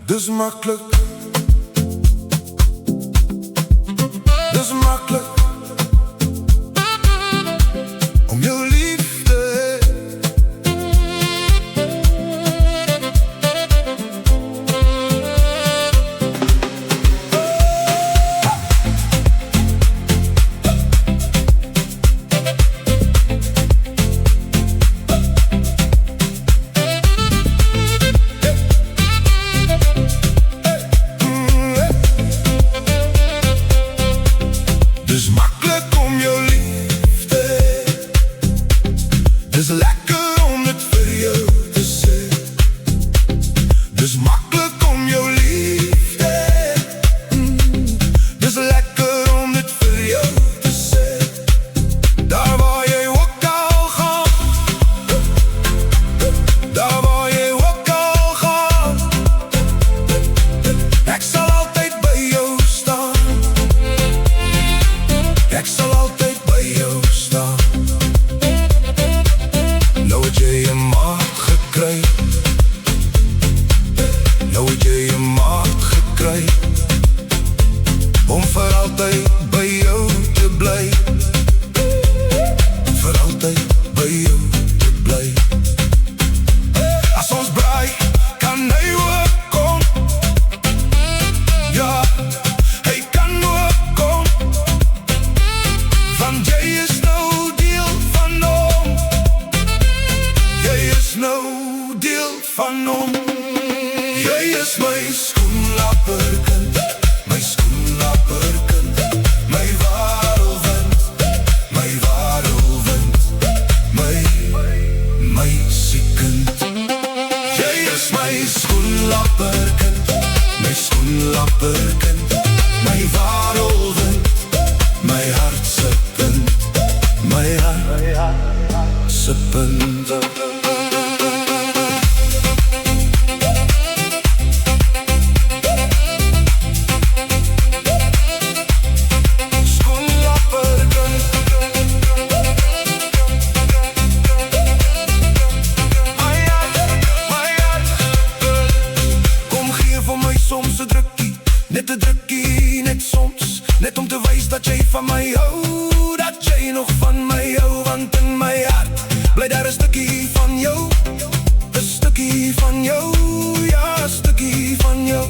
Dus makkelijk, dus makkelijk om jou lief te hê. Dus makkelijk om jou lief te hê. Dus lekker om het vir jou te sê. Dus makkelijk om jou lief te hê. Dus lekker om het vir jou te sê. Daar waar jy ook al gaan, daar waar jy ook al gaan, ek sal altyd by jou staan. Ek sal altyd by jou staan. Nou het jy 'n maat gekry. Nou het jy 'n maat gekry om vir altyd by jou te bly. Vir altyd by jou te bly. As ons braai, kan hy ook kom. Ja, hy kan ook kom. Want jy is nou deel van hom. Jy is nou deel van hom. Jy is my skoenlapperkind, my skoenlapperkind, my wêreldwind, my wêreldwind, my siekind. Jy is my skoenlapperkind, my skoenlapperkind, my wêreldwind, my hartse punt, my hartse punt. Skoenlapperkind, my hartse punt. Kom gee vir my soms 'n drukkie, net 'n drukkie, net soms. Net om te wys dat jy van my hou, dat jy nog van my hou. Want in my hart bly daar 'n stukkie van jou, 'n stukkie van jou, ja, 'n stukkie van jou.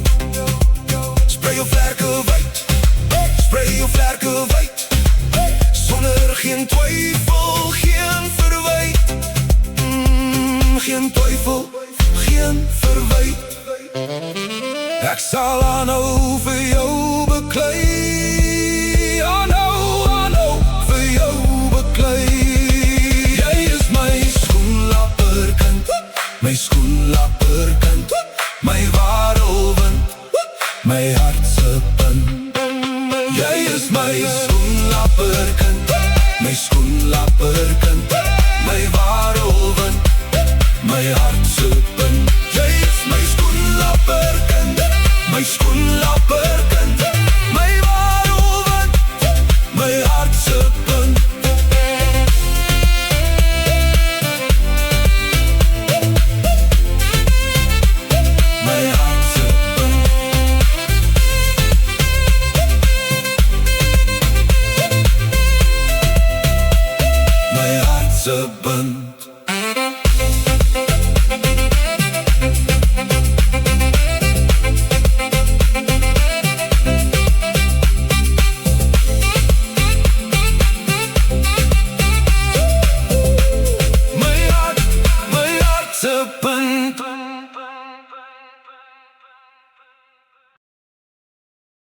Sprei jou vlerke wyd, sprei jou vlerke wyd, sonder geen twyfel, geen verwyt. Geen twyfel, geen verwyt. Ek sal aanhou vir jou beklei, aanhou vir jou beklei. Jy is my skoenlapperkind, my skoenlapperkind, my wêreldwind, my